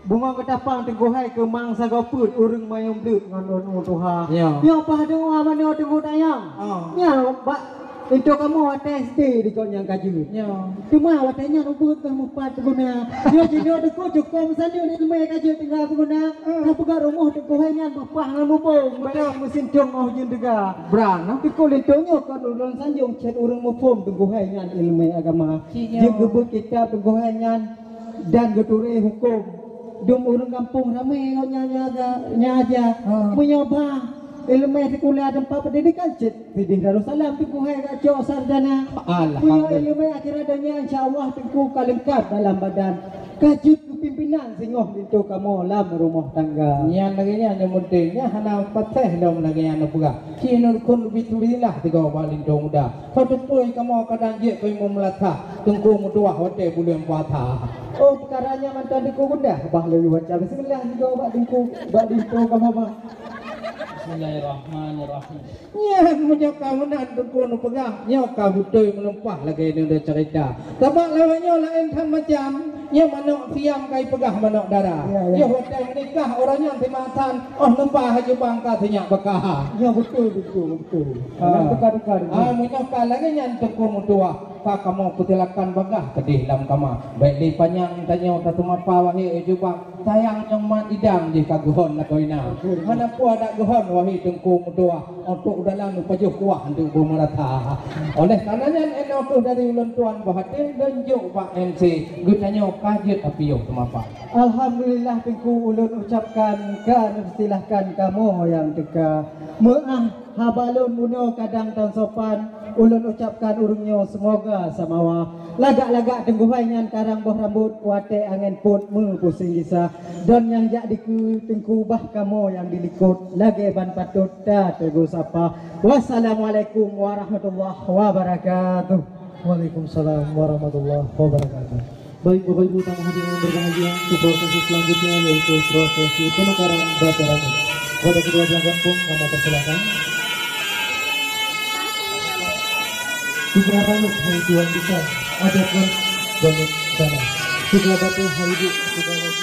bunga ketapang tengguhai ke mangsa goput urang mayum deut ngan orang tuha. Ya. Ya apa doa mana tenggu tayang. Ya bak itu kamu tes di konyang kaju. Ya. Cuma watanya rubut kamu pat guna. Dia jadi ada ko cukup sanyo ni lumai kaju tinggal guna. Kapag rumah tengguhai ngan bapah ngan upong. Betul mesin jong mau jin dega. Brana. Tapi ko litonyo kan ulun sanjung chat urang mupom tengguhai ngan ilmu agama. Dia gebuk kita tengguhai ngan dan geture hukum. Dum orang kampung ramai nyanyi aja menyoba ilmu sekolah tempat pendidikan cik Fidih Darussalam tengku hai kacau sarjana punya ilmu akhir adanya insyaAllah tengku kalengkap dalam badan kajut kepimpinan singoh itu kamu lam rumah tangga yang lagi yang pentingnya hana pateh dong lagi yang pula kini kun bitulilah tiga balin dong dah kau pun kamu kadang je kau mau melatah tengku mutua hotel bulan puasa. Oh perkaranya mantan diku bunda bah lebih baca bismillah juga bak diku kamu bah. Bismillahirrahmanirrahim. Ya, punya kamu nak tepun pegang. Ya, kau betul menumpah lagi ni dah cerita. Sebab lawannya lain kan macam. Ya, manok siam kai pegah manok darah. Ya, hotel menikah orangnya timatan. Oh, numpah haji bangka tinyak bekah. Ya, betul. Kadang tukar-tukar. Menyokal lagi yang tepun mutua. Kamu putilakan bagah kedih dalam kamar. Baik di panjang tanya satu mapa wahai jubang. Sayang nyoman idam di kaguhon nak koina. Mana puas dak guhon wahai tengku mutua untuk dalam pajuh kuah untuk bumerata. Oleh karenanya eno dari ulun tuan bahatin lenjuk Pak MC. Gunanya kajet api yo temapa. Alhamdulillah tengku ulun ucapkan kan silahkan kamu yang teka. Meah habalun muno kadang tan sopan. Ulun ucapkan urungnya semoga samawa lagak-lagak tengguhaingan karang boh rambut kuate angin pun pusing gisa dan yang jak diku tengkubah kamu yang dilikut lagi ban patut dah teguh sapa. Wassalamualaikum warahmatullahi wabarakatuh. Waalaikumsalam warahmatullahi wabarakatuh. Baik Bapak Ibu tamu hadirin yang berbahagia, prosesi selanjutnya yaitu prosesi penukaran batu rambut. Pada kedua belah kampung kami persilakan. Tiga rambut hai tuan kita, ada pun dan sana. Tiga batu hai ibu, tiga lagi.